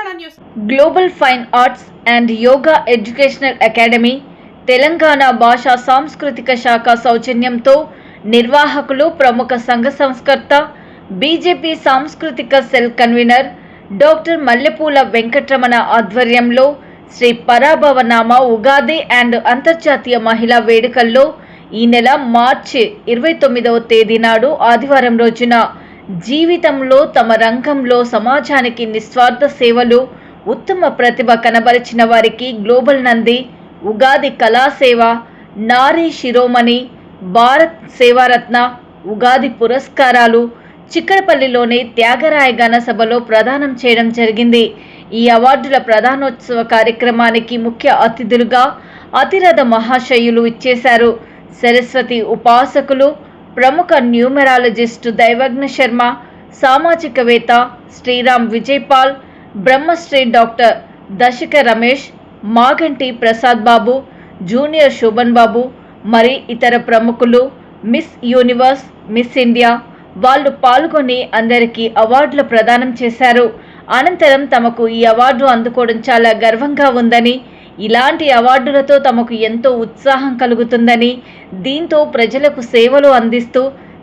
Telangana news. Global fine arts and yoga educational academy Telangana భాషా సాంస్కృతిక శాఖ సౌజన్యంతో నిర్వాహకులు ప్రముఖ సంఘ సంస్కర్త బీజేపీ సాంస్కృతిక సెల్ కన్వీనర్ డాక్టర్ మల్లెపూల వెంకటరమణ ఆధ్వర్యంలో శ్రీ పరాభవనామ ఉగాది అండ్ అంతర్జాతీయ మహిళా వేడుకల్లో ఈ నెల మార్చి 29వ తేదీ నాడు ఆదివారం రోజున జీవితంలో తమ రంగంలో సమాజానికి నిస్వార్థ సేవలు ఉత్తమ ప్రతిభ కనబరిచిన వారికి గ్లోబల్ నంది, ఉగాది కళాసేవ, నారీ శిరోమణి, భారత్ సేవారత్న, ఉగాది పురస్కారాలు చిక్కడపల్లిలోని త్యాగరాయ గణ సభలో ప్రదానం చేయడం జరిగింది. ఈ అవార్డుల ప్రదానోత్సవ కార్యక్రమానికి ముఖ్య అతిథులుగా అతిరథ మహాశయులు ఇచ్చేశారు. సరస్వతి ఉపాసకులు, ప్రముఖ numerologist Daivajna Sharma, సామాజికవేత్త Sriram Vijaypal, Brahmasri doctor Dasika Ramesh, Maganti Prasad Babu, junior Shobhan బాబు మరి ఇతర ప్రముఖులు, మిస్ యూనివర్స్, మిస్ ఇండియా వాళ్ళు పాల్గొని అందరికీ అవార్డులు ప్రదానం చేశారు. అనంతరం తమకు ఈ అవార్డు అందుకోవడం చాలా గర్వంగా ఉందని, ఇలాంటి అవార్డులతో తమకు ఎంతో ఉత్సాహం కలుగుతుందని, దీంతో ప్రజలకు సేవలు అందిస్తూ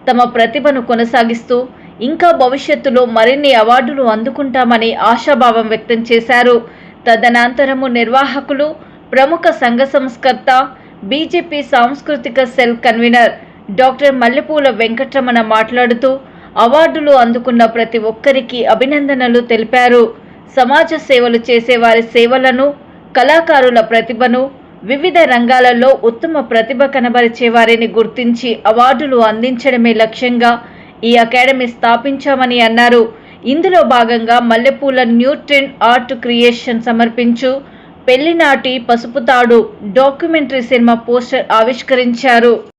తమ ప్రతిభను కొనసాగిస్తూ ఇంకా భవిష్యత్తులో మరిన్ని అవార్డులు అందుకుంటామని ఆశాభావం వ్యక్తం చేశారు. తదనంతరము నిర్వాహకులు, ప్రముఖ సంఘ సంస్కర్త, బీజేపీ సాంస్కృతిక సెల్ కన్వీనర్ డాక్టర్ మల్లెపూల వెంకటరమణ మాట్లాడుతూ అవార్డులు అందుకున్న ప్రతి ఒక్కరికి అభినందనలు తెలిపారు. సమాజ సేవలు చేసే వారి సేవలను, కళాకారుల ప్రతిభను, వివిధ రంగాలలో ఉత్తమ ప్రతిభ కనబరిచే వారిని గుర్తించి అవార్డులు అందించడమే లక్ష్యంగా ఈ అకాడమీ స్థాపించామని అన్నారు. ఇందులో భాగంగా మల్లెపూల న్యూ ట్రెండ్ ఆర్ట్ క్రియేషన్ సమర్పించు పెళ్లినాటి పసుపుతాడు డాక్యుమెంటరీ సినిమా పోస్టర్ ఆవిష్కరించారు.